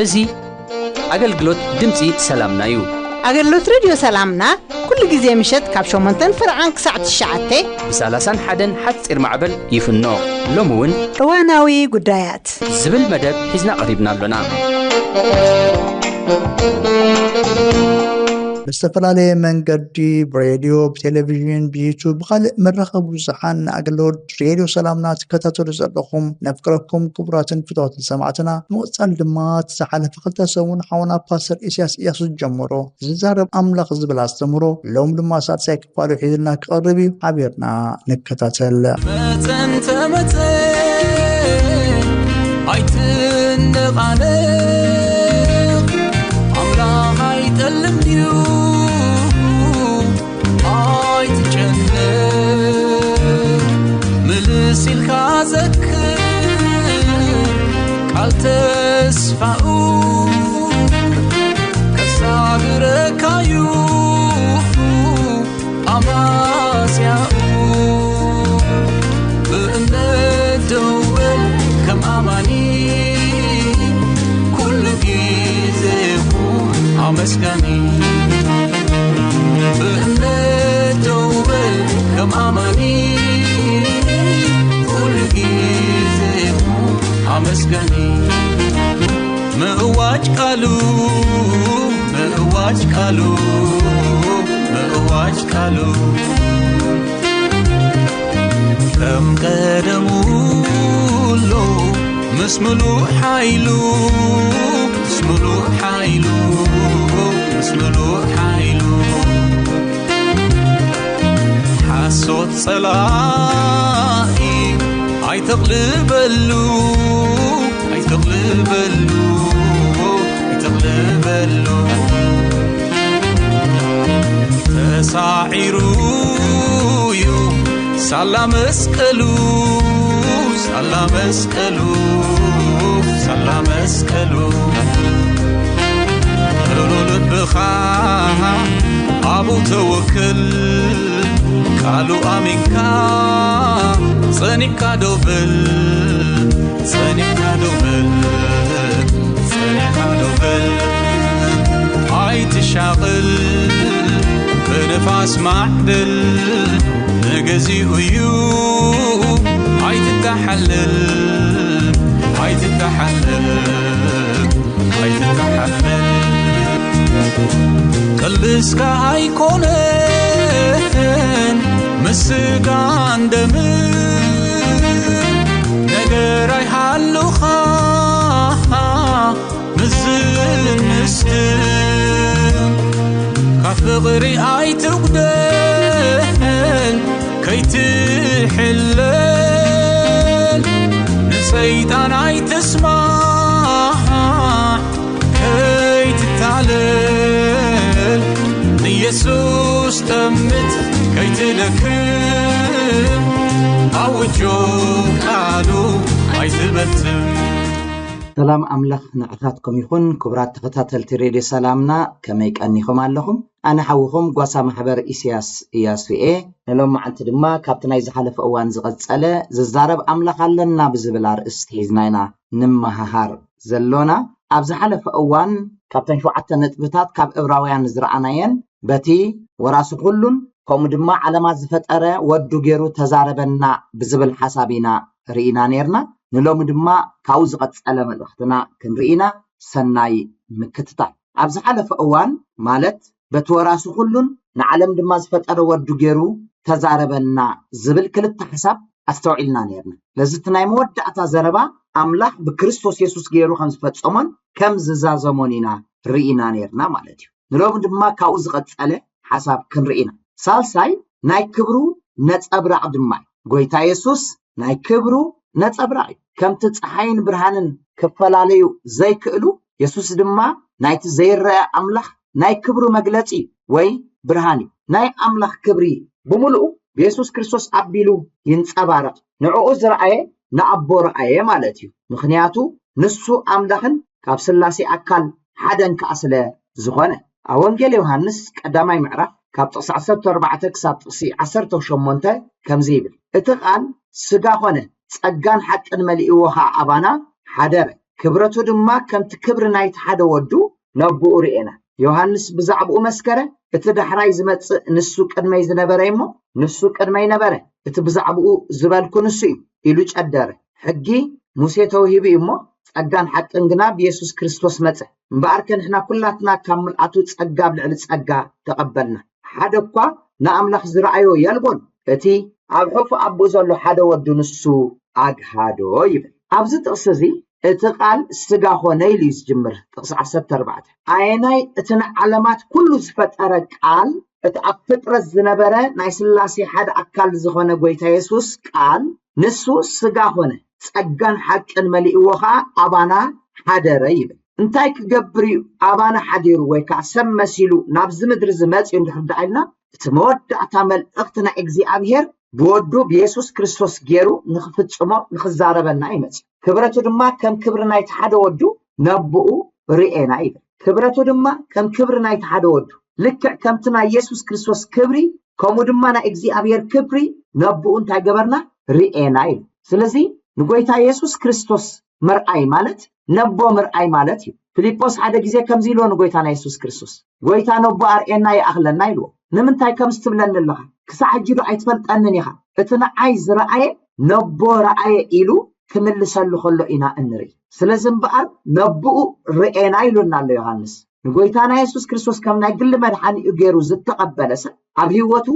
እዚህ አገልግሎት ድምጺ ሰላምና እዩ አገልግሎት ሬዲዮ ሰላምና ኩሉ ጊዜ ምሽት ካብ 8 ፍርዓን ክሳዕት 9 ብ31 ሓፂር ማዕበል ይፍኖ ሎምውን እዋናዊ ጉዳያት ዝብል መደብ ሒዝና ቀሪብና ኣለና በስተፈላለየ መንገዲ ብሬዲዮ ብቴሌቪዥን ብዩቱብ ብኻልእ መራኸቢ ብዙሓን ኣገልግሎት ሬዲዮ ሰላምና ትከታተሉ ዘለኹም ነፍቅረኩም ክቡራትን ፍትዋትን ሰማዕትና ንወፃል ድማ ዝሓለፈ 2 ሰሙን ሓውና ፓስተር ኢሳያስ ኢያሱ ጀመሮ ዝዛረብ ኣምላኽ ዝብል ኣስተምሮ ሎም ድማ ሳልሳይ ክፋሉ ሒዝና ክቐርብ እዩ ሓቢርና ንከታተል መፀንተ ኣይትንቃነ ኣምላኽ ኣይጠልምዩ ምልሲልካ ዘክር ቃል ተስፋኡ ከሳግረካዩ ኣማስያኡ ብእምነት ደወል ከም ኣማኒ ኩሉ ጊዜ ኣመስጋኒ بأمنت دوبل كم أماني كل جيزيكو عمسكني مقواج قالو كم قدموا له مسملو حيلو حسوت صلائي عيتغلبلو تساعرو يو سلام اسكلو لولو لبخا أبو توكل قالوا أمينكا صنيكا دوبل هاي تشاغل بنفاس معدل نجزي أيو هاي تتحلل قلبك هيكونن مسجان دمر نجراي حلوخا مزل مستم كفغري أي تقدن كي تحلل نسيتان أي تسمع كي تتعلل يسوس تمت كي تلكم أوجوك قالوا عايزبتم سلام أملاخ نعفاتكم يخون كبرات تختاتل تريد سلامنا كما يكأنيكم عليكم أنا حوكم قواسا محبر إسياس إياسوئي نلوم معلت دما كابتنا يزحالف أوان زغد سألة ززارب أملاخ لنا بزبلار استحيزناينا نمههار زلونا أبزحالف أوان كابتن شو عطا نتبتات كاب إبراويان زرعنايين بتي وراسو كلون كوم دما علامات زفتقره ودو غيرو تزاربنا بزبل حسابينا رئينا نيرنا نلوم دما كاوز قصله ملختنا كنرئينا سناي مكتتا ابز حلف اوان مالت بتوراسو كلون نعلم دما زفتقره ودو غيرو تزاربنا زبل كلت حساب استوعلنا نيرنا لزتناي مودعتا زربا املاح بكريستوس يسوس غيرو خمس فصمن كم زازمونينا رئينا نيرنا مالتي نلوم دما كاوز قصله حساب كنرئينا سالساي ناي كبرو نصبرع دماي ጎይታ ኢየሱስ ናይ ክብሩ ነጸብራይ ከምቲ ፀሓይን ብርሃንን ከፈላለዩ ዘይክእሉ ኢየሱስ ድማ ናይቲ ዘይረአ ኣምላኽ ናይ ክብሩ መግለጺ ወይ ብርሃን ናይ ኣምላኽ ክብሪ ብሙሉኡ ኢየሱስ ክርስቶስ ኣቢሉ ይንጸባረቕ ንዕኡ ዝረአየ ንኣቦ ረኣየ ማለት እዩ ምክንያቱ ንሱ ኣምላኽን ካብ ስላሴ ኣካል ሓደን ከዓ ስለ ዝኾነ ኣብ ወንጌል ዮሃንስ ቀዳማይ ምዕራፍ ካብ ጥቕሲ 14 ክሳብ ጥቕሲ 18 ከምዚ ይብል እቲ ቃል ስጋ ኾነ ጸጋን ሓቅን መሊእዎ ከዓ ኣባና ሓደረ ክብረቱ ድማ ከምቲ ክብሪ ናይቲ ሓደ ወዱ ነብኡ ርኤና ዮሃንስ ብዛዕባኡ መስከረ እቲ ዳሕራይ ዝመጽእ ንሱ ቅድመይ ዝነበረ እሞ ንሱ ቅድመይ ነበረ እቲ ብዛዕባኡ ዝበልኩ ንሱ እዩ ኢሉ ጨደረ ሕጊ ሙሴ ተውሂቡ እሞ ጸጋን ሓቅን ግና ብኢየሱስ ክርስቶስ መጽእ እምበኣር ከንሕና ኩላትና ካብ ምልኣቱ ጸጋ ብልዕሊ ጸጋ ተቐበልና ሓደ እኳ ንኣምላኽ ዝረኣዮ የልቦን እቲ ኣብ ሕፉ ኣቦ ዘሎ ሓደ ወዱ ንሱ ኣግሃዶ ይብል ኣብዚ ጥቕሲ እዚ እቲ ቃል ስጋ ኾነ ኢሉ ዝጅምር ጥቕሲ 14 ኣየናይ እቲ ንዓለማት ኩሉ ዝፈጠረ ቃል እቲ ኣብ ፍጥረት ዝነበረ ናይ ስላሴ ሓደ ኣካል ዝኾነ ጎይታ ኢየሱስ ቃል ንሱ ስጋ ኾነ ጸጋን ሓቅን መሊእዎ ከዓ ኣባና ሓደረ ይብል እንታይ ክገብር እዩ ኣባና ሓዲሩ ወይ ከዓ ሰብ መሲሉ ናብዚ ምድሪ ዝመጽእ እንድሕር ኢልና እቲ መወዳእታ መልእኽቲ ናይ እግዚኣብሔር ብወዱ ብኢየሱስ ክርስቶስ ገይሩ ንኽፍጽሞ ንኽዛረበና ይመጽእ ክብረቱ ድማ ከም ክብሪ ናይቲ ሓደ ወዱ ነብኡ ርኤና ይብል ክብረቱ ድማ ከም ክብሪ ናይቲ ሓደ ወዱ ልክዕ ከምቲ ናይ ኢየሱስ ክርስቶስ ክብሪ ከምኡ ድማ ናይ እግዚኣብሔር ክብሪ ነብኡ እንታይ ገበርና ርኤና ይብል ስለዚ ንጎይታ ኢየሱስ ክርስቶስ ምርኣይ ማለት ነቦ ምርኣይ ማለት እዩ ፊልጶስ ሓደ ግዜ ከምዚ ኢልዎ ንጎይታ ናይ ኢየሱስ ክርስቶስ ጎይታ ነቦ ኣርኤና ይኣኽለና ኢልዎ ንምንታይ ከምዚ ትብለኒ ኣለኻ ክሳብ ሕጂ ዶ ኣይትፈልጠንን ኢኻ እቲ ንዓይ ዝረኣየ ነቦ ረኣየ ኢሉ ክምልሰሉ ከሎ ኢና እንርኢ ስለዚ እምበኣር ነብኡ ርኤና ኢሉና ኣሎ ዮሃንስ ንጎይታ ናይ ኢየሱስ ክርስቶስ ከም ናይ ግሊ መድሓኒኡ ገይሩ ዝተቐበለ ሰብ ኣብ ህይወቱ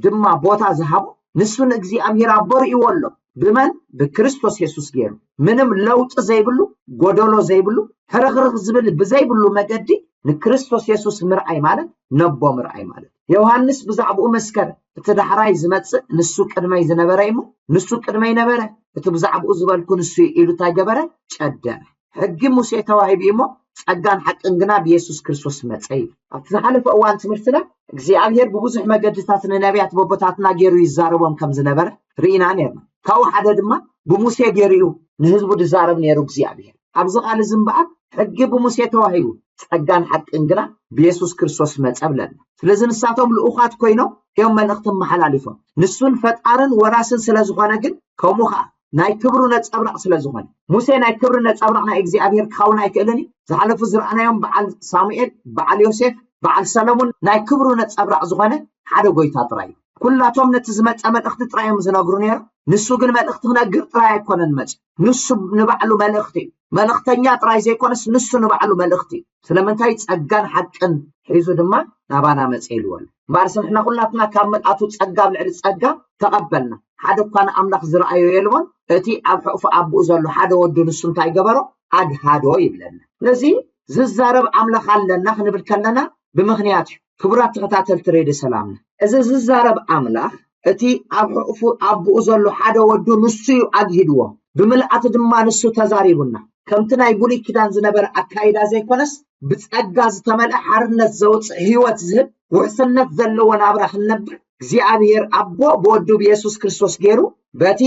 ድማ ቦታ ዝሃቦ ንሱ ንእግዚኣብሔር ኣቦ ርኢዎ ኣሎ ብመን ብክርስቶስ ኢየሱስ ገይሩ ምንም ለውጥ ዘይብሉ ጎደሎ ዘይብሉ ሕርኽርኽ ዝብል ብዘይብሉ መገዲ ንክርስቶስ ኢየሱስ ምርኣይ ማለት ነቦ ምርኣይ ማለት ዮሃንስ ብዛዕባኡ መስከረ እቲ ዳሕራይ ዝመጽእ ንሱ ቅድመይ ዝነበረ እሞ ንሱ ቅድመይ ነበረ እቲ ብዛዕባኡ ዝበልኩ ንሱ ኢሉ እንታይ ገበረ ጨደረ ሕጊ ሙሴ ተዋሂቡ እሞ ጸጋን ሓቅን ግና ብኢየሱስ ክርስቶስ መጸ እዩ ኣብቲ ዝሓለፈ እዋን ትምህርትና እግዚኣብሔር ብብዙሕ መገድታት ንነቢያት በቦታትና ገይሩ ይዛረቦም ከም ዝነበረ ርኢና ነርና ካብኡ ሓደ ድማ ብሙሴ ገይሩ እዩ ንህዝቡ ዝዛረብ ነይሩ እግዚኣብሔር ኣብዚ ቃል እዚ እምበኣር ሕጊ ብሙሴ ተዋሂቡ ጸጋን ሓቅን ግና ብኢየሱስ ክርስቶስ መጸ ብለና ስለዚ ንሳቶም ልኡኻት ኮይኖም እዮም መልእኽቲ መሓላሊፎም ንሱን ፈጣርን ወራስን ስለ ዝኾነ ግን ከምኡ ከዓ ናይ ክብሩ ነጸብራቕ ስለ ዝኾነ ሙሴ ናይ ክብሪ ነጸብራቕ ናይ እግዚኣብሔር ክኸውን ኣይክእልን ዝሓለፉ ዝረኣናዮም በዓል ሳሙኤል በዓል ዮሴፍ በዓል ሰሎሞን ናይ ክብሩ ነጸብራቕ ዝኾነ ሓደ ጎይታ ጥራይ ኩላቶም ነቲ ዝመጸ መልእኽቲ ጥራዮም ዝነግሩ ነይሩ ንሱ ግን መልእኽቲ ክነግር ጥራይ ኣይኮነን መጽ ንሱ ንባዕሉ መልእኽቲ እዩ መልእኽተኛ ጥራይ ዘይኮነስ ንሱ ንባዕሉ መልእኽቲ እዩ ስለምንታይ ጸጋን ሓቅን ሒዙ ድማ ናባና መጽ ኢልዎል እምበኣር ንሕና ኩላትና ካብ መልኣቱ ጸጋ ብልዕሊ ጸጋ ተቐበልና ሓደ እኳ ንኣምላኽ ዝረኣዮ የልቦን እቲ ኣብ ሕቑፉ ኣቦኡ ዘሎ ሓደ ወዱ ንሱ እንታይ ገበሮ ኣግሃዶ ይብለና ስለዚ ዝዛረብ ኣምላኽ ኣለና ክንብል ከለና ብምኽንያት እዩ ክቡራት ተኸታተልቲ ሬድዮ ሰላምና እዚ ዝዛረብ ኣምላኽ እቲ ኣብ ሕቑፉ ኣቦኡ ዘሎ ሓደ ወዱ ንሱ እዩ ኣግሂድዎ ብምልኣቱ ድማ ንሱ ተዛሪቡና ከምቲ ናይ ብሉይ ኪዳን ዝነበረ ኣካይዳ ዘይኮነስ ብጸጋ ዝተመልአ ሓርነት ዘውፅእ ህይወት ዝህብ ውሕስነት ዘለዎ ናብራ ክንነብር እግዚኣብሔር ኣቦ ብወዱ ብኢየሱስ ክርስቶስ ገይሩ በቲ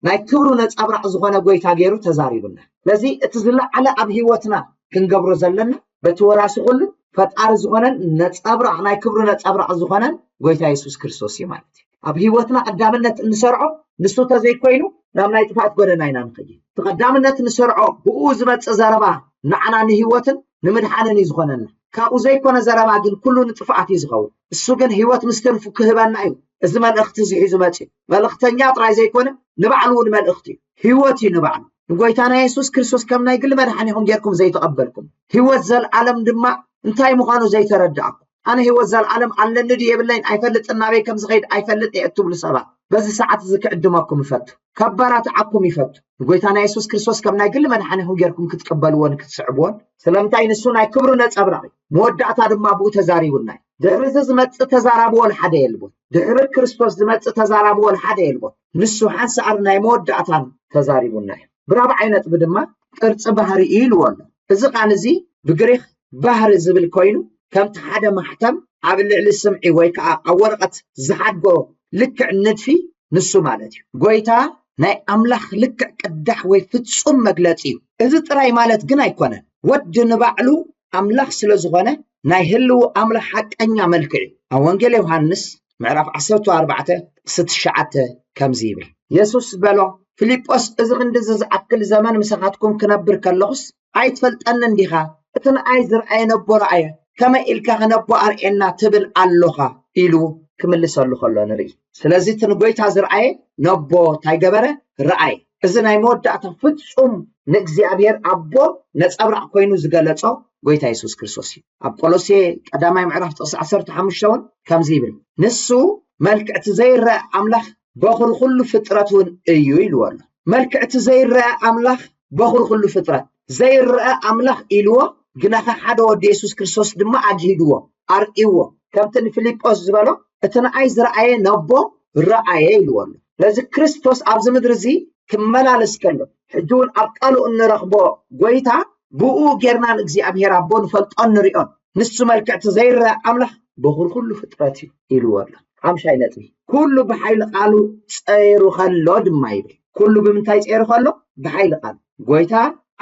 ናይ ክብሩ ነጸብራቕ ዝኾነ ጎይታ ገይሩ ተዛሪቡና ስለዚ እቲ ዝለዓለ ኣብ ህይወትና ክንገብሮ ዘለና በቲ ወራሲ ኩሉ ፈጣሪ ዝኾነን ነጸብራቕ ናይ ክብሩ ነጸብራቕ ዝኾነን ጎይታ ኢየሱስ ክርስቶስ እዩ ማለት እዩ ኣብ ህይወትና ቀዳምነት እንሰርዖ ንሱ ተዘይኮይኑ ናብ ናይ ጥፋት ጎደና ኢና ንኸይድ እቲ ቀዳምነት እንሰርዖ ብኡ ዝመጽእ ዘረባ ንዓና ንህይወትን ንምድሓንን እዩ ዝኾነና ካብኡ ዘይኮነ ዘረባ ግን ኩሉ ንጥፍኣት እዩ ዝኸውን እሱ ግን ህይወት ምስ ትርፉ ክህበና እዩ እዚ መልእኽቲ እዚ ሒዙ መጽእ መልእኽተኛ ጥራይ ዘይኮነ ንባዕሉ እውን መልእኽቲ እዩ ህይወት እዩ ንባዕሉ ንጎይታና ኢየሱስ ክርስቶስ ከም ናይ ግሊ መድሓኒኹም ጌርኩም ዘይተቐበልኩም ህይወት ዘለዓለም ድማ እንታይ ምዃኑ ዘይተረዳእኩም ኣነ ህይወት ዘለዓለም ኣለኒ ድዩ የብለይን ኣይፈልጥን ናበይ ከም ዝኸይድ ኣይፈልጥ እየ እትብሉ ሰባት በዚ ሰዓት እዚ ክዕድመኩም ይፈቱ ከበራት ዓኩም ይፈቱ ንጎይታና ኢየሱስ ክርስቶስ ከም ናይ ግሊ መድሓኒኹም ጌርኩም ክትቀበልዎን ክትስዕብዎን ስለምንታይ ንሱ ናይ ክብሩ ነጸብራቕ መወዳእታ ድማ ብኡ ተዛሪቡና ድሕሪ እዚ ዝመጽእ ተዛራብዎ ሓደ የልቦን ድሕሪ ክርስቶስ ዝመጽእ ተዛራብዎ ሓደ የልቦን ንሱ ሓንሳኣር ናይ መወዳእታን ተዛሪቡና እዩ ብራብዓይ ነጥቢ ድማ ቅርፂ ባህሪ ኢልዎ ኣሎ እዚ ቃል እዚ ብግሪክ ባህሪ ዝብል ኮይኑ ከምቲ ሓደ ማሕተም ኣብ ልዕሊ ስምዒ ወይ ከዓ ኣብ ወረቐት ዝሓድጎ ልክዕ ንድፊ ንሱ ማለት እዩ ጎይታ ናይ ኣምላኽ ልክዕ ቅዳሕ ወይ ፍጹም መግለጺ እዩ እዚ ጥራይ ማለት ግን ኣይኮነን ወዲ ንባዕሉ ኣምላኽ ስለ ዝኾነ ናይ ህልው ኣምላኽ ሓቀኛ መልክዕ እዩ ኣብ ወንጌል ዮሃንስ ምዕራፍ 14:9 ከምዚ ይብል ኢየሱስ በሎ ፊልጶስ እዚ ክንዲ ዝኣክል ዘመን ምሳኻትኩም ክነብር ከለኹስ ኣይትፈልጠንን ዲኻ እቲ ንኣይ ዝረኣየ ነቦ ረኣየ ከመይ ኢልካ ክነቦ ኣርኤና ትብል ኣለኻ ኢሉ ክምልሰሉ ከሎ ንርኢ ስለዚ እቲ ንጎይታ ዝረኣየ ነቦ እንታይ ገበረ ረኣየ እዚ ናይ መወዳእታ ፍጹም ንእግዚአብሔር ኣቦ ነጸብራቕ ኮይኑ ዝገለጾ ጎይታ ኢየሱስ ክርስቶስ እዩ ኣብ ቆሎሴ ቀዳማይ ምዕራፍ 15 ከምዚ ይብል ንሱ መልክዕቲ ዘይረአ ኣምላኽ በኹር ኩሉ ፍጥረት እውን እዩ ኢልዎሎ መልክዕቲ ዘይረአ ኣምላኽ በኹር ኩሉ ፍጥረት ዘይረአ ኣምላኽ ኢልዎ ግናኸ ሓደ ወዲ ኢየሱስ ክርስቶስ ድማ ኣጅሂድዎ ኣርኢዎ ከምቲ ንፊልጶስ ዝበሎ እቲ ንኣይ ዝረኣየ ነቦ ረኣየ ኢልዎሎ ለዚ ክርስቶስ ኣብዚ ምድሪ እዚ ክመላለስ ከሎ ሕጂ እውን ኣብ ቃሉ እንረኽቦ ጎይታ ብኡ ጌርና ንእግዚአብሔር ኣቦ ንፈልጦ ንሪኦን ንሱ መልክዕቲ ዘይረአ ኣምላኽ በኹር ኩሉ ፍጥረት እዩ ኢልዎሎ ሓምሻይ ነጥቢ ኩሉ ብሓይሊ ቃሉ ፀይሩ ከሎ ድማ ይብል ኩሉ ብምንታይ ፀይሩ ከሎ ብሓይሊ ቃሉ ጎይታ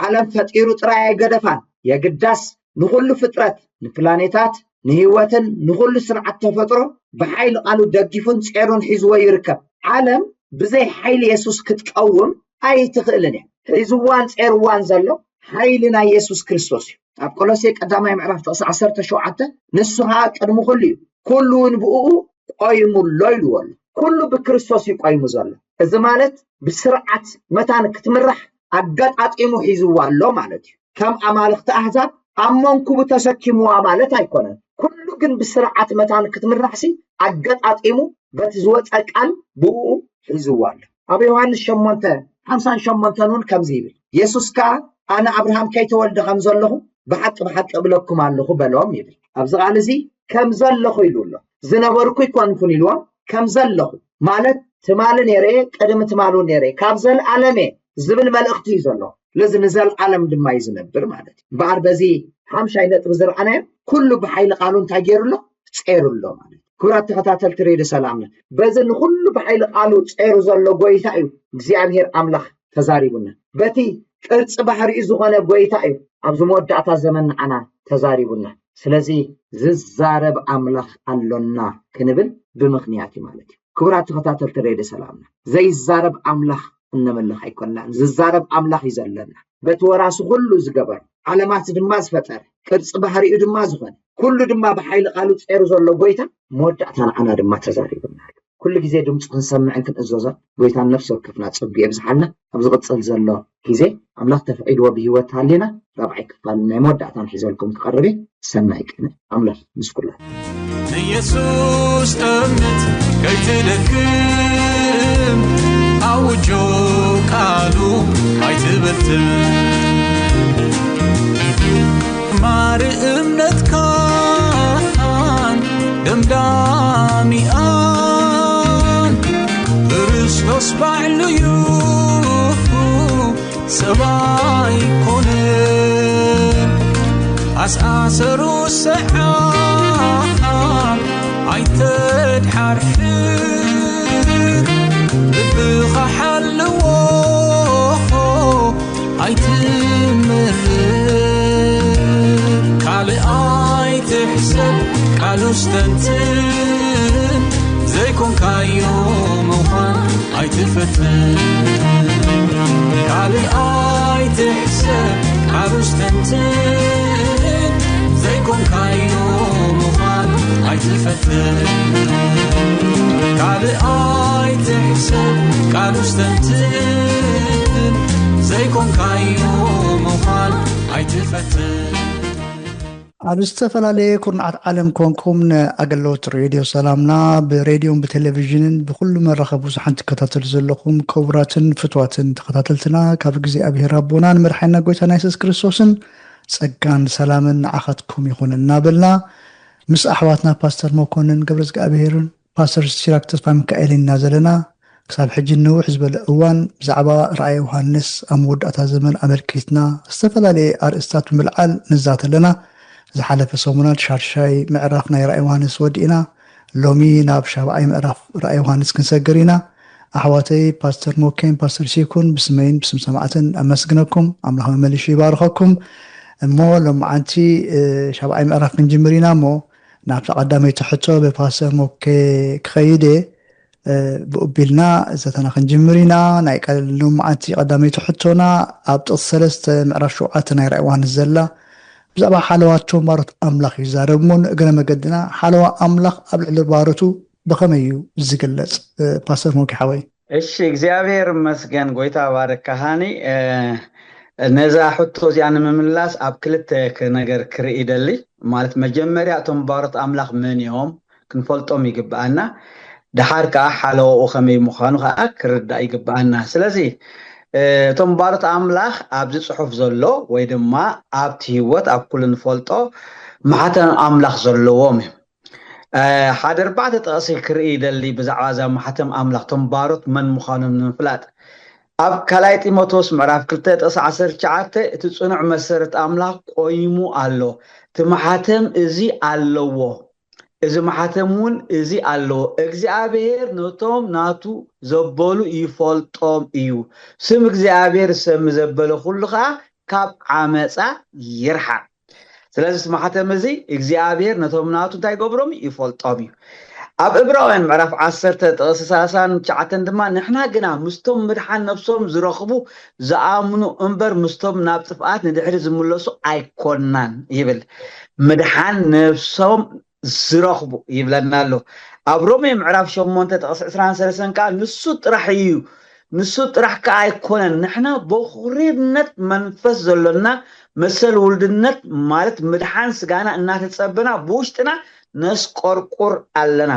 ዓለም ፈጢሩ ጥራይ ኣይገደፋን የግዳስ ንኩሉ ፍጥረት ንፕላኔታት ንህይወትን ንኩሉ ስርዓት ተፈጥሮ ብሓይሊ ቃሉ ደጊፉን ፀይሩን ሒዝዎ ይርከብ ዓለም ብዘይ ሓይሊ ኢየሱስ ክትቀውም ኣይትኽእልን እያ ሒዝዋን ፀይርዋን ዘሎ ሓይሊ ናይ ኢየሱስ ክርስቶስ እዩ ኣብ ቆሎሴ ቀዳማይ ምዕራፍ 17 ንሱኻ ቅድሚ ኩሉ እዩ ኩሉ እውን ብኡ ቆይሙሎ ኢልዎሎ ኩሉ ብክርስቶስ እዩ ቆይሙ ዘሎ እዚ ማለት ብስርዓት መታን ክትምራሕ ኣጋጣጢሙ ሒዝዋ ኣሎ ማለት እዩ ከም ኣማልኽቲ ኣሕዛብ ኣብ መንኩቡ ተሰኪምዋ ማለት ኣይኮነን ኩሉ ግን ብስርዓት መታን ክትምራሕሲ ኣጋጣጢሙ በቲ ዝወፀ ቃል ብኡ ሒዝዋ ኣሎ ኣብ ዮሃንስ 8:58 እውን ከምዚ ይብል ኢየሱስ ከዓ ኣነ ኣብርሃም ከይተወልደ ከም ዘለኹ ብሓቂ ብሓቂ እብለኩም ኣለኹ በሎም ይብል ኣብዚ ቃል እዚ ከም ዘለኹ ኢሉሎ ዝነበርኩ ይኮንኩን ኢልዎም ከም ዘለኹ ማለት ትማል ነይረ ቀደም ትማሉ ነይረ ካብ ዘለዓለም ዝብል መልእኽቲ እዩ ዘሎ ለዚ ንዘለዓለም ድማ ይዝነብር ማለት እዩ በኣር በዚ ሓምሻይ ነጥቢ ዝረኣነ ኩሉ ብሓይሊ ቃሉ እንታይ ገይሩሎ ፀይሩሎ ማለት ክብራት ተኸታተልቲ ሬድዮ ሰላምና በዚ ንኩሉ ብሓይሊ ቃሉ ፀይሩ ዘሎ ጎይታ እዩ እግዚአብሔር ኣምላኽ ተዛሪቡና በቲ ቅርፂ ባህሪኡ ዝኾነ ጎይታ እዩ ኣብዚ መወዳእታ ዘመን ንዓና ተዛሪቡና ስለዚ ዝዛረብ ኣምላኽ ኣሎና ክንብል ብምኽንያት እዩ ማለት እዩ ክብራት ተኸታተልቲ ሬድዮ ሰላምና ዘይዛረብ ኣምላኽ እንመልኽ ኣይኮንናን ዝዛረብ ኣምላኽ እዩ ዘለና በቲ ወራሱ ኩሉ ዝገበር ዓለማት ድማ ዝፈጠረ ቅርፂ ባህሪኡ ድማ ዝኾነ ኩሉ ድማ ብሓይሊ ቃሉ ፀይሩ ዘሎ ጎይታ መወዳእታ ንዓና ድማ ተዛሪቡና ኩሉ ግዜ ድምፁ ክንሰምዕን ክንእዘዞን ጎይታ ነፍሲ ወከፍና ፀቢኡ ብዝሓልና ኣብ ዝቕፅል ዘሎ ግዜ ኣምላኽ ተፈቒድዎ ብሂወት ሃሊና ራብዓይ ክፋል ናይ መወዳእታን ሒዘልኩም ክቐርብ ሰናይ ቅነ ኣምላኽ ምስ ኩሎም ኢየሱስ እምነት ከይትደክም ኣውጆ ቃሉ ኣይትበትም ማር እምነትካን ደምዳሚኣን ክርስቶስ ባዕሉ እዩ ሰባይ ኮነ ኣስኣሰሩ ሰዓብ ኣይተድሓርሕን ልብኻ ሓልዎ ኣይትምርር ካልእ ኣይትሕሰብ ቃሉ ስተንትን ዘይኮንካዮ ምዃን ኣይትፈትን ካልእ ኣይትሕሰብ ቃሉ ስተንትን ዘይኮንካዮ ምዃን ኣይትፈትን ካልእ ኣይትሕሰብ ቃሉ ስተንትን ዘይኮንካዮ ምዃን ኣይትፈትን ኣብ ዝተፈላለየ ኩርናዓት ዓለም ኮንኩም ንኣገልግሎት ሬድዮ ሰላምና ብሬድዮን ብቴሌቭዥንን ብኩሉ መራኸቢ ብዙሓን ትከታተሉ ዘለኹም ክቡራትን ፍትዋትን ተኸታተልትና ካብ እግዚኣብሔር ኣቦና ንመድሓኒና ጎይታና ኢየሱስ ክርስቶስን ጸጋን ሰላምን ንዓኻትኩም ይኹን እናበልና ምስ ኣሕዋትና ፓስተር መኮንን ገብረ እግዚኣብሔርን ፓስተር ሲራክ ተስፋ ሚካኤል ኢና ዘለና ክሳብ ሕጂ ንውሕ ዝበለ እዋን ብዛዕባ ራእይ ዮሃንስ ኣብ መወዳእታ ዘመን ኣመልኪትና ዝተፈላለየ ኣርእስታት ብምልዓል ንዛተለና ዝሓለፈ ሰሙናት ሻርሻይ ምዕራፍ ናይ ራእይ ዮሃንስ ወዲእና ሎሚ ናብ ሻብዓይ ምዕራፍ ራእይ ዮሃንስ ክንሰግር ኢና أحواتي باستر موكين باستر شيكون بسمين بسم سماعتن أمسكنكم أملاح مليشي بارخكم مو لما أنتي شاب أي مقرف من جمرينا مو نعرف قدامي تحطه بباستر موكي كخيدي بقبلنا إذا تناخن جمرينا نايقال لما أنتي قدامي تحطونا أبط الثلاث مقرف شوعاتنا يرأيوان الزلة بزعبا حالواتو مارت أملاخ يزاربمون قنا مقدنا حالوا أملاخ قبل البارتو بخميو زقلت باستر موكي حوي እሺ እግዚአብሔር ይመስገን ጎይታ ባረካሃኒ ነዛ ሕቶዝ ያን መምላስ ኣብ ክልተ ነገር ክርኢደሊ ማለት መጀመሪያ እቶም ባሮት ኣምላኽ ምን እዮም ክንፈልጦም ይግባአና ድሓር ከዓ ሓለውኡ ከመይ ምዃኑ ከዓ ክርዳ ይግባአና ስለዚ እቶም ባሮት ኣምላኽ ኣብዚ ጽሑፍ ዘሎ ወይ ድማ ኣብቲ ህይወት ኣብ ኩሉ ንፈልጦ ማሕተም ኣምላኽ ዘለዎም ሓደ ኣርባዕተ ጥቕሲ ክርኢ ደሊ ብዛዕባ እዛ ማሕተም ኣምላኽ እቶም ባሮት መን ምዃኖም ንምፍላጥ ኣብ ካልኣይ ጢሞቴዎስ ምዕራፍ 2:19 እቲ ጽኑዕ መሰረት ኣምላኽ ቆይሙ ኣሎ እቲ ማሕተም እዚ ኣለዎ እዚ ማሕተም እውን እዚ ኣለዎ እግዚአብሔር ነቶም ናቱ ዘበሉ ይፈልጦም እዩ ስም እግዚአብሔር ስም ዘበለ ኩሉ ከዓ ካብ ዓመፃ ይርሓቅ ስለዚህ ማሕተም እዚ እግዚአብሔር ነቶም ናቱ እንታይ ገብሮም ይፈልጦም እዩ ኣብ ዕብራውያን ምዕራፍ 10:39 ድማ ንሕና ግና ምስቶም ምድሓን ነፍሶም ዝረኽቡ ዝኣምኑ እምበር ምስቶም ናብ ጥፍኣት ንድሕሪ ዝምለሱ ኣይኮናን ይብል ምድሓን ነፍሶም ዝረኽቡ ይብለና ኣሎ ኣብ ሮሜ ምዕራፍ 8:23 ከዓ ንሱ ጥራሕ እዩ ንሱ ጥራሕ ከዓ ኣይኮነን ንሕና በኹርነት መንፈስ ዘሎና መሰል ውልድነት ማለት ምድሓን ስጋና እናተጸበና ብውሽጥና ነስቆርቁር ኣለና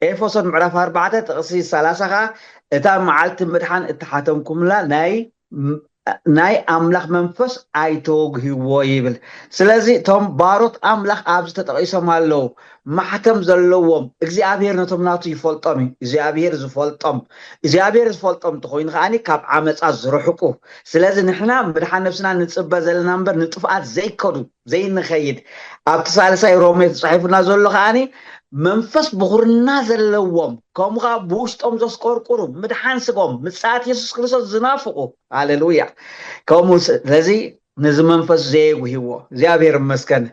ኤፌሶን ምዕራፍ 4:30 ከዓ እታ መዓልቲ ምድሓን እትሓተምኩምላ ናይ ኣምላኽ መንፈስ ኣይተወግህዎ ይብል ስለዚ እቶም ባሮት ኣምላኽ ኣብዚ ተጠቒሶም ኣለዉ ማሕተም ዘለዎም እግዚአብሔር ነቶም ናቱ ይፈልጦም እግዚአብሔር ዝፈልጦም ተኾይኑ ከዓኒ ካብ ዓመፃ ዝርሕቁ ስለዚ ንሕና ምድሓን ነፍስና ንፅበ ዘለና እምበር ንጥፍኣት ዘይከዱ ዘይንኸይድ ኣብቲ ሳልሳይ ሮሜ ተጻሒፉና ዘሎ ከዓኒ መንፈስ ብኹርና ዘለዎም ከምኡ ከዓ ብውሽጦም ዘስቆርቁሩ ምድሓን ስጎም ምጽኣት ኢየሱስ ክርስቶስ ዝናፍቁ ሃሌሉያ ከምኡ ስለዚ ነዚ መንፈስ ዘይጉህዎ እግዚአብሔር ይመስገን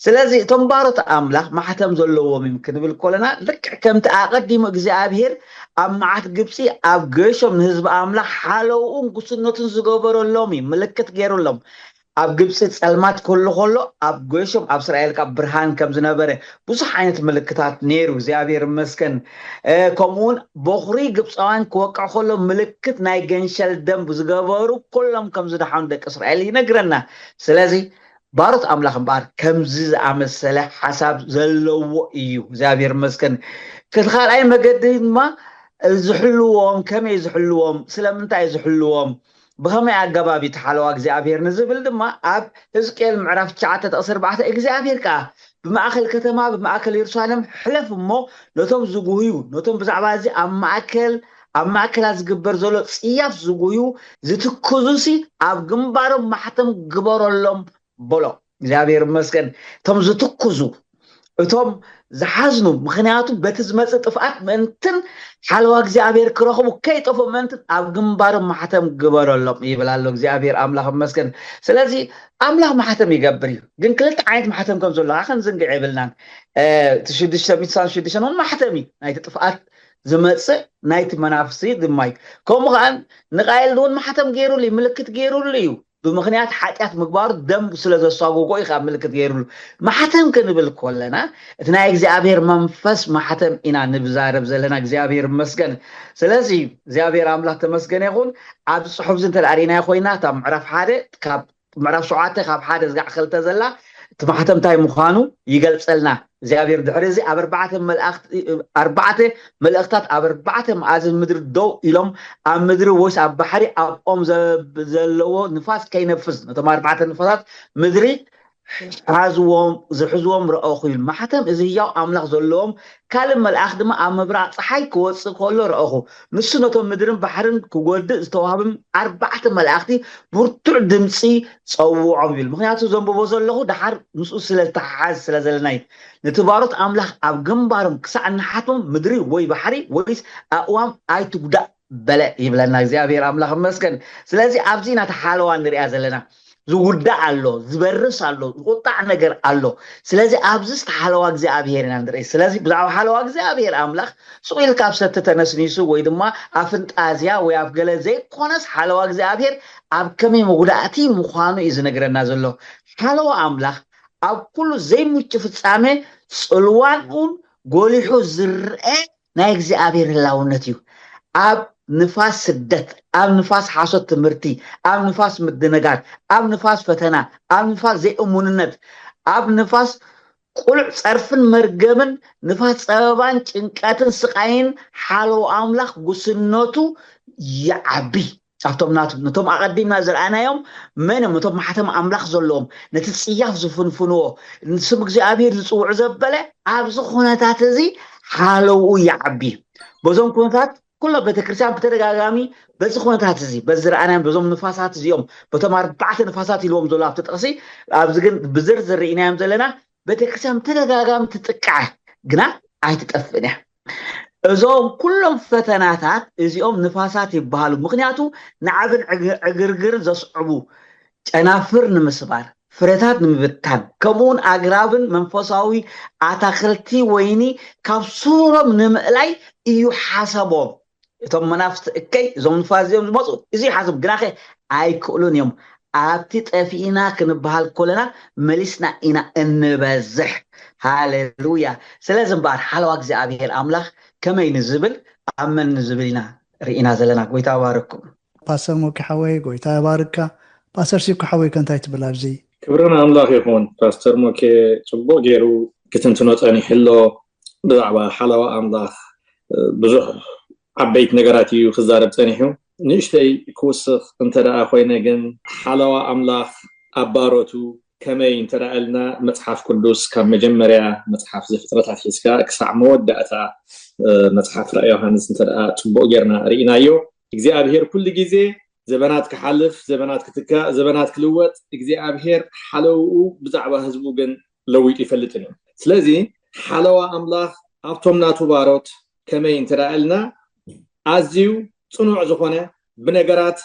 ስለዚ እቶም ባሮት ኣምላኽ ማሕተም ዘለዎም እዮም ክንብል ከለና ልክዕ ከምቲ ኣቐዲሙ እግዚአብሔር ኣብ መዓት ግብፂ ኣብ ገሾም ንህዝቢ ኣምላኽ ሓለውኡን ጉስነቱን ዝገበረሎም እዩ ምልክት ገይሩሎም ኣብ ግብፂ ጸልማት ኩሉ ከሎ ኣብ ገሾም ኣብ እስራኤል ካብ ብርሃን ከም ዝነበረ ብዙሕ ዓይነት ምልክታት ነይሩ እግዚአብሔር ይመስገን ከምኡውን በኹሪ ግብፃውያን ክወቅዕ ከሎ ምልክት ናይ ገንሸል ደም ዝገበሩ ኩሎም ከም ዝደሓኑ ደቂ እስራኤል ይነግረና ስለዚ ባሮት ኣምላኽ እምበር ከምዚ ዝኣመሰለ ሓሳብ ዘለዎ እዩ እግዚአብሔር ይመስገን ካልኣይ መገዲ ድማ ዝሕልዎም ከመይ ዝሕልዎም ስለምንታይ ዝሕልዎም بخمي أجابي تحلوا እግዚአብሔር نزبل دما أب ሕዝቅኤል ምዕራፍ 9:4 እግዚአብሔር ካ بمأكل كتما بمأكل يرسالم حلف مو نتوم زغويو نتوم بزعبا زي أم أكل أزجبر زلو صياف زغويو زتكوزوسي أب جنبارم محتم جبرولهم بلو እግዚአብሔር ይመስገን توم زتكوزو እቶም ዝሓዝኑ ምኽንያቱ በትዝመጽ ጥፍኣት መንትን ሓለዋ እግዚአብሔር ክረኽቡ ከይጠፉ መንትን ኣብ ግንባሮም ማሕተም ግበረሎም ይብላሉ እግዚአብሔር ኣምላኽ ይመስገን ስለዚ ኣምላኽ ማሕተም ይገብር እዩ ግን ክልተ ዓይነት ማሕተም ከም ዘሎ ኣኸን ዝንግዕ ይብልናን ትሽድሽተ ማሕተም እዩ ናይቲ ጥፍኣት ዝመጽእ ናይቲ መናፍሲ ድማይ ከምኡ ከዓ ንቃየል እውን ማሕተም ገይሩሉ ምልክት ገይሩሉ እዩ بمخنيات حاجات مقبار دم سلة الصاغو يخاب ملكة غيره ما حتم كنبل كلنا اتنا እግዚአብሔር መንፈስ ما حتم إنا نبزارب زلنا እግዚአብሔር مسكن سلازي እግዚአብሔር أملاك تمسكن يقول عبد الصحف زنت الأرينا يخوينا تام معرف حادة كاب معرف شعاته كاب حادة زقع خلته زلا ما حتم تاي مخانو يقلب سلنا እግዚአብሔር ድሕሪዚ ኣብ ኣርባዕተ መልእኽታት ኣብ ኣርባዕተ መኣዝን ምድሪ ደው ኢሎም ኣብ ምድሪ ወይስ ኣብ ባሕሪ ኣብ ኦም ዘለዎ ንፋስ ከይነፍስ ነቶም ኣርባዕተ ንፋሳት ምድሪ ዝሕዝዎም ረአኹ ኢሉ ማሕተም እዚ ህያው ኣምላኽ ዘለዎም ካልእ መልኣኽ ድማ ኣብ ምብራቕ ፀሓይ ክወፅእ ከሎ ረአኹ ንሱ ነቶም ምድርን ባሕርን ክጎድእ ዝተዋህቦም ኣርባዕተ መላእኽቲ ብርቱዕ ድምፂ ፀውዖም ኢሉ ምክንያቱ ዘንብቦ ዘለኹ ድሓር ምስኡ ስለዝተሓሓዝ ስለዘለና እዩ ነቲ ባሮት ኣምላኽ ኣብ ግንባሮም ክሳዕ ንሓቶም ምድሪ ወይ ባሕሪ ወይስ ኣእዋም ኣይትጉዳእ በለ ይብለና እግዚአብሔር አምላክ መስገን ስለዚህ አብዚና ተሐለዋ ንሪያ ዘለና ዝውዳ አሎ ዝበርስ አሎ ቁጣዕ ነገር አሎ ስለዚህ አብዝስ ተሐለዋ እግዚአብሔርና ንሪያ ስለዚህ ብዛው ሐለዋ እግዚአብሔር አምላክ ሱኢል ካብሰተ ተነስኒሱ ወይ ድማ አፍንጣዚያ ወይ አፍገለ ዘይኮነስ ሐለዋ እግዚአብሔር አብከመ መጉዳእቲ ምዃኑ ይዝነግረና ዘሎ ሐለዋ አምላክ ኣብ ኩሉ ዘይሙጭ ፍጻሜ ጽልዋን ጎሊሑ ዝርአ ናይ እግዚአብሔር ህላውነት እዩ ኣብ ንፋስ ስደት ኣብ ንፋስ ሓሶት ትምህርቲ ኣብ ንፋስ ምድነጋት ኣብ ንፋስ ፈተና ኣብ ንፋስ ዘይእሙንነት ኣብ ንፋስ ቁልዕ ጸርፍን መርገምን ንፋስ ጸበባን ጭንቀትን ስቃይን ሓለው ኣምላኽ ጉስነቱ ይዓቢ ኣብቶም ነቶም ኣቀዲምና ዝረኣናዮም መንም ነቶም ማሕተም ኣምላኽ ዘለዎም ነቲ ጽያፍ ዝፍንፍንዎ ንስም እግዚአብሔር ዝጽውዕ ዘበለ ኣብዚ ኩነታት እዚ ሓለው ይዓቢ በዞም ኩነታት ኩሉ ቤተክርስቲያን በተደጋጋሚ በዚ ኩነታት እዚ በዝረኣናዮም በዞም ንፋሳት እዚኦም በቶም ኣርባዕተ ንፋሳት ኢልዎም ዘሎ ኣብቲ ጥቕሲ ኣብዚ ግን ብዝርዝር ርኢናዮም ዘለና ቤተክርስቲያን ተደጋጋሚ ትጥቃዕ ግና ኣይትጠፍእን እያ እዞም ኩሎም ፈተናታት እዚኦም ንፋሳት ይበሃሉ ምክንያቱ ንዓብን ዕግርግርን ዘስዕቡ ጨናፍር ንምስባር ፍረታት ንምብታን ከምኡን ኣግራብን መንፈሳዊ ኣታክልቲ ወይኒ ካብ ሱሮም ንምእላይ እዩ ሓሰቦም እቶም መናፍስቲ እከይ እዞም ንፋስ እዚኦም ዝመፁ እዚ ሓሰብ ግናኸ ኣይክእሉን እዮም ኣብቲ ጠፊኢና ክንበሃል ኮለና መሊስና ኢና እንበዝሕ ሃሌሉያ ስለዚ እምበር ሓለዋ እግዚአብሔር ኣምላኽ ከመይ ንዝብል ኣመን ንዝብል ኢና ርኢና ዘለና ጎይታ ይባርኩም ፓስተር ሞኪ ሓወይ ጎይታ ይባርካ ፓስተር ሲኩ ሓወይ ከንታይ ትብል ኣብዚ ክብርና ኣምላኽ ይኹን ፓስተር ሞኪ ጽቡቕ ገይሩ ክትንትኖ ጸኒሕሎ ብዛዕባ ሓለዋ ኣምላኽ ብዙሕ ዓበይቲ ነገራት እዩ ክዛረብ ጸኒሑ ንእሽተይ ክውስኽ እንተደኣ ኮይነ ግን ሓለዋ ኣምላኽ ኣባሮቱ ከመይ እንተደኣልና መጽሓፍ ቅዱስ ካብ መጀመርያ መጽሓፍ ዘፍጥረታት ሒዝካ ክሳዕ መወዳእታ መጽሓፍ ራእይ ዮሃንስ እንተደኣ ጽቡቕ ጌርና ርኢናዮ እግዚአብሔር ኩሉ ግዜ ዘበናት ክሓልፍ ዘበናት ክትካእ ዘበናት ክልወጥ እግዚአብሔር ሓለውኡ ብዛዕባ ህዝቡ ግን ለዊጡ ይፈልጥን እዩ ስለዚ ሓለዋ ኣምላኽ ኣብቶም ናቱ ባሮት ከመይ እንተደኣልና ኣዝዩ ጽኑዕ ዝኾነ ብነገራት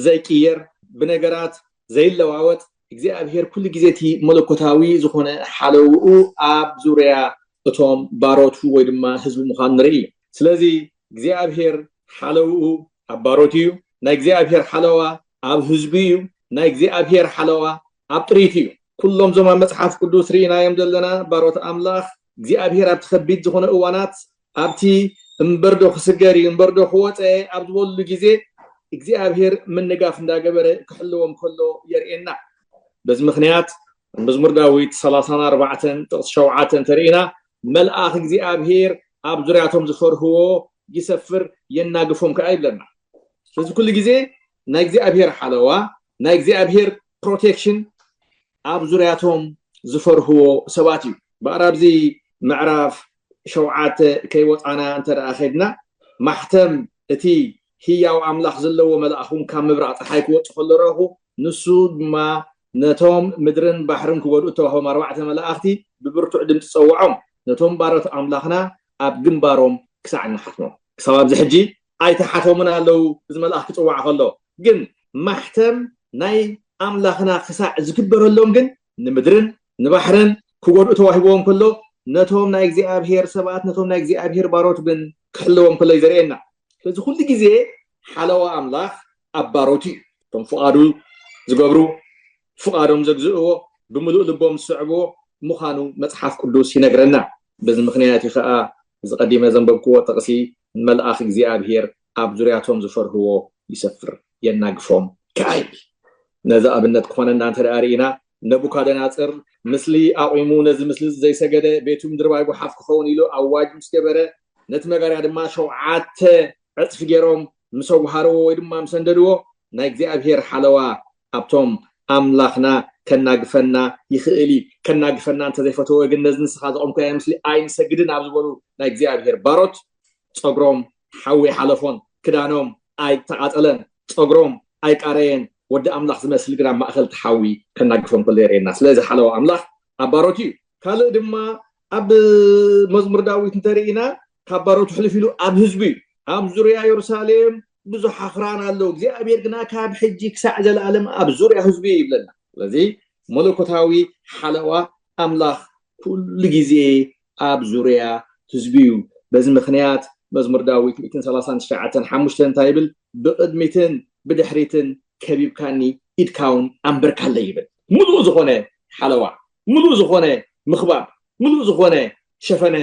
ዘይቅየር ብነገራት ዘይለዋወጥ እግዚአብሔር ኩሉ ግዜ እቲ መለኮታዊ ዝኾነ ሓለውኡ ኣብ ዙርያ እቶም ባሮቱ ወይ ድማ ህዝቡ ምዃኑ ንርኢ ስለዚ እግዚአብሔር ሓለውኡ ኣብ ባሮት እዩ ናይ እግዚአብሔር ሓለዋ ኣብ ህዝቢ እዩ ናይ እግዚአብሔር ሓለዋ ኣብ ጥሪት እዩ ኩሎም ዞም መጽሓፍ ቅዱስ ርኢናዮም ዘለና ባሮት ኣምላኽ እግዚአብሔር ኣብ ተኸቢድ ዝኾነ እዋናት ኣብቲ እምበርዶ ክስገር እምበርዶ ክወፀ ኣብ ዝበሉ ግዜ እግዚአብሔር ምንጋፍ እንዳገበረ ክሕልዎም ከሎ የርኤና በዚ ምክንያት መዝሙር ዳዊት 34 ጥቕስ 7 ተርኢና መልአኽ እግዚአብሔር ኣብ ዙርያቶም ዝፈርህዎ ይሰፍር የናግፎም ከኣ ይብለና ስለዚ ኩሉ ግዜ ናይ እግዚአብሔር ሓለዋ ናይ እግዚአብሔር ፕሮቴክሽን ኣብ ዙርያቶም ዝፈርህዎ ሰባት እዩ በኣራብዚ ምዕራፍ 7 ከይወፃና እንተደኣ ኸድና ማሕተም እቲ ህያው ኣምላኽ ዘለዎ መልአኹን ካብ ምብራቕ ፀሓይ ክወጽ ከሎ ረኹ ንሱ ድማ ነቶም ምድርን ባሕርን ክወድኡ ተዋህቦም 4 መላእኽቲ ብብርቱዕ ድምፂ ፀውዖም ነቶም ባሮት ኣምላኽና ኣብ ግንባሮም ክሳዕ ንሓትሞም ክሳብ ኣብዚ ሕጂ ኣይተሓተሙን ኣለው እዚ መልአኽ ክፅዋዕ ከሎ ግን ማሕተም ናይ ኣምላኽና ክሳዕ ዝግበረሎም ግን ንምድርን ንባሕርን ክወድኡ ተዋሂቦም ከሎ ነቶም ናይ እግዚአብሔር ሰባት ነቶም ናይ እግዚአብሔር ባሮት ግን ክሕልዎም ከሎ ይዘርኤና ስለዚ ኩሉ ግዜ ሓለዋ ኣምላኽ ኣብ ባሮት እዩ እቶም ፍቓዱ ዝገብሩ ፍቓዶም ዘግዝእዎ ብምሉእ ልቦም ዝስዕብዎ ምዃኑ መጽሓፍ ቅዱስ ይነግረና በዚ ምክንያት ከዓ ዝቀዲመ ዘንበብክዎ ጥቕሲ መልአኽ እግዚአብሔር ኣብ ዙርያቶም ዝፈርህዎ ይሰፍር የናግፎም ከኣይ ነዚ ኣብነት ክኾነና እንተደኣ ርኢና ነቡካደናፅር ምስሊ ኣቑሙ ነዚ ምስሊ ዘይሰገደ ቤቱ ምድሪ ባይጉ ሓፍ ክኸውን ኢሉ ኣዋጅ ምስ ገበረ ነቲ መጋርያ ድማ 7 ዕፅፊ ገይሮም ምስ ኣዋሃርዎ ወይ ድማ ምስ ኣንደድዎ ናይ እግዚአብሔር ሓለዋ ኣብቶም ኣምላኽና ከናግፈና ይኽእል ከናግፈና እንተዘይፈተወ ግን ነዚ ንስኻ ዘቆምካዮ ምስሊ ኣይንሰግድን ኣብ ዝበሉ ናይ እግዚአብሔር ባሮት ፀጉሮም ሓዊ ሓለፎን ክዳኖም ኣይተቃጠለን ፀጉሮም ኣይቃረየን ወዲ ኣምላኽ ዝመስል ግን ኣብ ማእኸል ተሓዊ ከናግፎም ከሎ የርኤና ስለዚ ሓለዋ ኣምላኽ ኣብ ባሮት እዩ ካልእ ድማ ኣብ መዝሙር ዳዊት እንተርኢና ካብ ባሮቱ ሕልፍ ኢሉ ኣብ ህዝቢ ኣብ ዙርያ ኢየሩሳሌም ብዙሕ ኣኽራን ኣሎ እግዚኣብሔር ግና ካብ ሕጂ ክሳዕ ዘለዓለም ኣብ ዙርያ ህዝቢ ይብለና ስለዚ መለኮታዊ ሓለዋ ኣምላኽ ኩሉ ግዜ ኣብ ዙርያ ህዝቢ እዩ በዚ ምኽንያት መዝሙር ዳዊት 139:5 እንታይ ይብል ብቅድሚትን ብድሕሪትን ከቢብካኒ ኢድካውን ኣንበርካለ ይብል ሙሉእ ዝኾነ ሓለዋ ሙሉእ ዝኾነ ምኽባብ ሙሉእ ዝኾነ ሸፈነ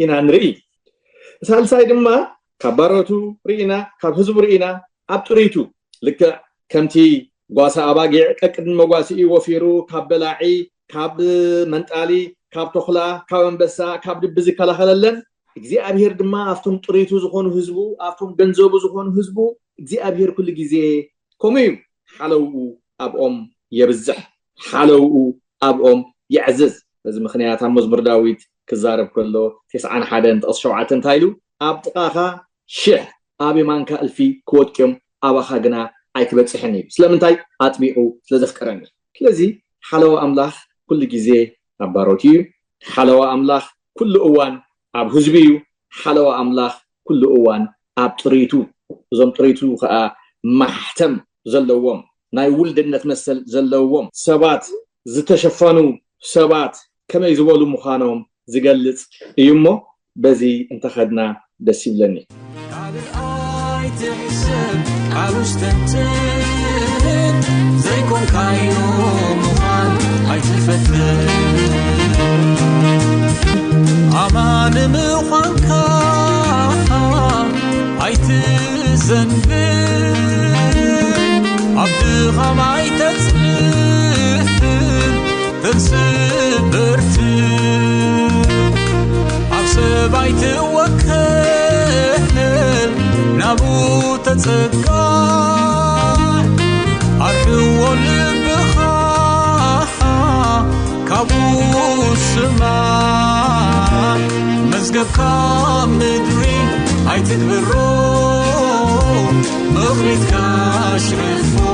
ኢና ንርኢ ሳልሳይ ድማ ካብ ባሮቱ ርኢና ካብ ህዝቡ ርኢና ኣብ ጥሪቱ ልክዕ ከምቲ ጓሳ ኣባጊዕ ቀቅድን መጓሲኡ ወፊሩ ካብ በላዒ ካብ መንጣሊ ካብ ተኽላ ካብ አንበሳ ካብ ድቢ ዝከላኸለለን እግዚአብሔር ድማ ኣብቶም ጥሪቱ ዝኾኑ ህዝቡ ኣብቶም ገንዘቡ ዝኾኑ ህዝቡ እግዚአብሔር ኩሉ ግዜ ከምኡ ሓለውኡ ኣብኦም የብዝሕ ሓለውኡ ኣብኦም ይዕዝዝ በዚ ምኽንያት ኣብ መዝሙር ዳዊት ክዛረብ ከሎ 91:7 እንታይ ኢሉ ኣብ ጥቃኻ 1000 ኣብ የማንካ እልፊ ክወድቅዮም ኣባኻ ግና ኣይክበፅሕን እዩ ስለምንታይ ኣጥቢቑ ስለዘፍቀረኒ ስለዚ ሓለዋ ኣምላኽ ኩሉ ግዜ ኣብ ባሮቱ እዩ ሓለዋ ኣምላኽ ኩሉ እዋን ኣብ ህዝቢ እዩ ሓለዋ ኣምላኽ ኩሉ እዋን ኣብ ጥሪቱ እዞም ጥሪቱ ከዓ ማሕተም ዘለዎም ናይ ውልድነት መሰል ዘለዎም ሰባት ዝተሸፈኑ ሰባት ከመይ ዝበሉ ምዃኖም ዝገልጽ እዩ እሞ በዚ እንተኸድና ደስ ይብለኒ تحسب عروستنتين زيكم كايو مخال هاي تفتن أمان مخانكا هاي تزنبن عبدها معي تزن تنسبرتن عبسب هاي توكل نابو تتسقى أرحو لبخا كابو السماء مزقب كامدري هاي تكبرو مغلط كاشرفو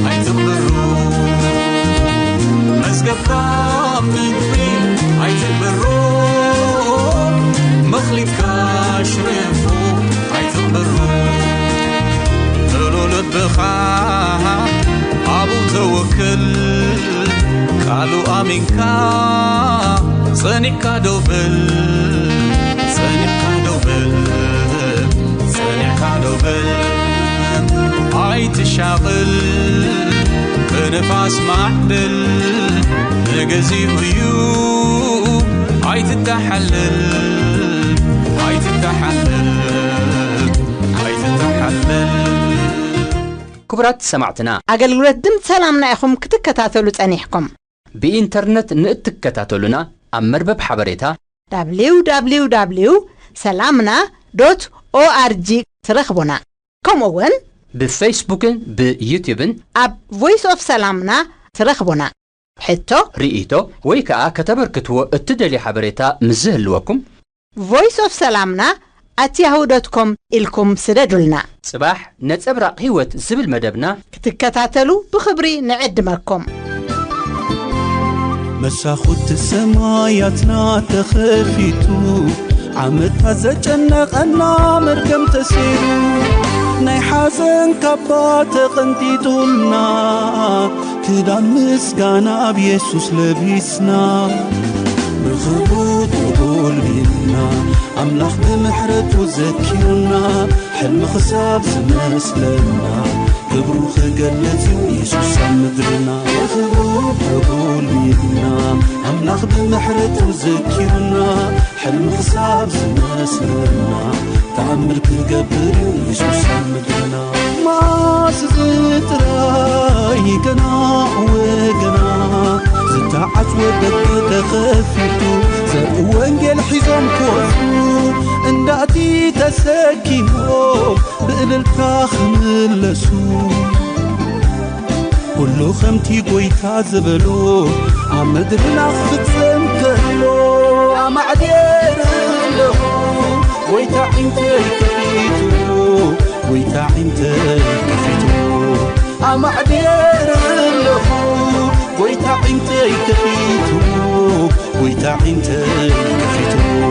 هاي تكبرو مزقب كامدري هاي تكبرو مغلط كاشرفو بخا أبو توكل قالوا أمينكا صنعكا دوبل صنعكا دوبل صنعكا دوبل هاي تشاغل بنفاس معدل نقزي هيو هاي تتحلل هاي تتحلل هاي تتحلل كبرات سمعتنا أقلقلت دمت سلامنا إخم كتكتاتلو تانيحكم بإنترنت نتكتاتلونا أمربب حبريتا www.salamna.org ترخبونا كم أول بفيسبوك بيوتيوب أب Voice of Salamna ترخبونا حتى رئيتو ويكا كتبركتو التدلي حبريتا مزهلوكم Voice of Salamna @yahoo.com إلكم سردلنا صباح نتبرق هيوت زبل مدبنا كتكتاتلو بخبري نعد مكم مساخوت السماياتنا تخفيتو عمد هزجنا قنا مركم تسيرو ناي حزن كبات قنتيتولنا كدان مسقانا بيسوس لبيسنا بخبوط وقول بينا أملاخ بمحرت وذكرنا حلم خساب سمسلنا كبرو خقلتي ويسوس مدرنا بخبوط وقول بينا أملاخ بمحرت وذكرنا حلم خساب سمسلنا تعمر كقبري ويسوس مدرنا ما سزت رايقنا وقنا زتعت ودك تخفيتو زرق وانجل حزام كوفو اندعتي تسكينهم بقللتا خملسو كلو خمتي قويتا زبلو عمدرنا ختم كهلو عم عدير له قويتا عمتي كفيتو قويتا عمتي كفيتو عم عدير له قويتا عمتي كفيتو قويتا عمتي كفيتو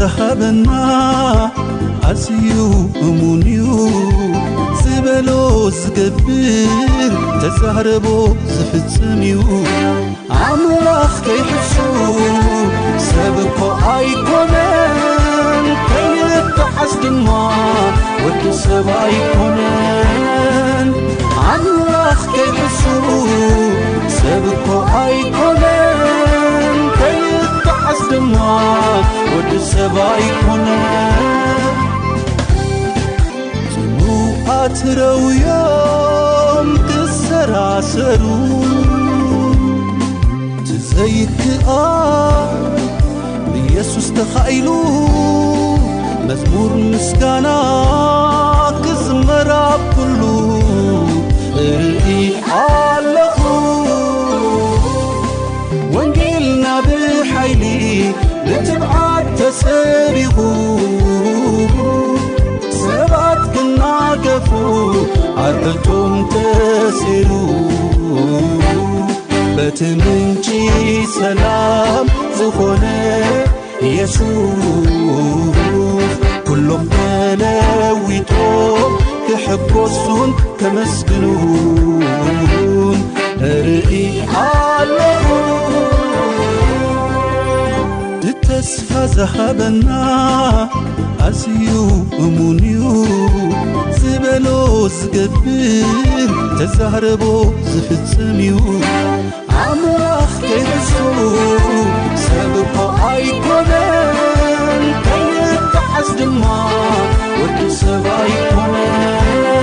زهبنا أزيو أمونيو زبلو زقبر تزهربو زفتسميو عملاخ كيحسو سبقو أيكونن كيتحس دما ودي سب أيكونن عملاخ كيحسو سبقو أيكونن كيتحس دما ودي سب أيكونن تنوءاترو يوم تسراسرو تزيكئا بيسوس تخايلو مزمور مسكانا كزمرا كلو رئي علقو وانجيلنا بحيلي لتبعات تسريغو سبات كنا قفو عرقتم تسيرو بتمنجي سلام زخونة يسوع كلهم تلويتهم كحبوسون كمسجنون رئي علقون تتسفى ذهبنا أزيو أمونيو زبلو زقبر تزهربو زفتسميو عمراخ كيحسو سبقو أيكونن كيتحس دما ودي سب أيكونن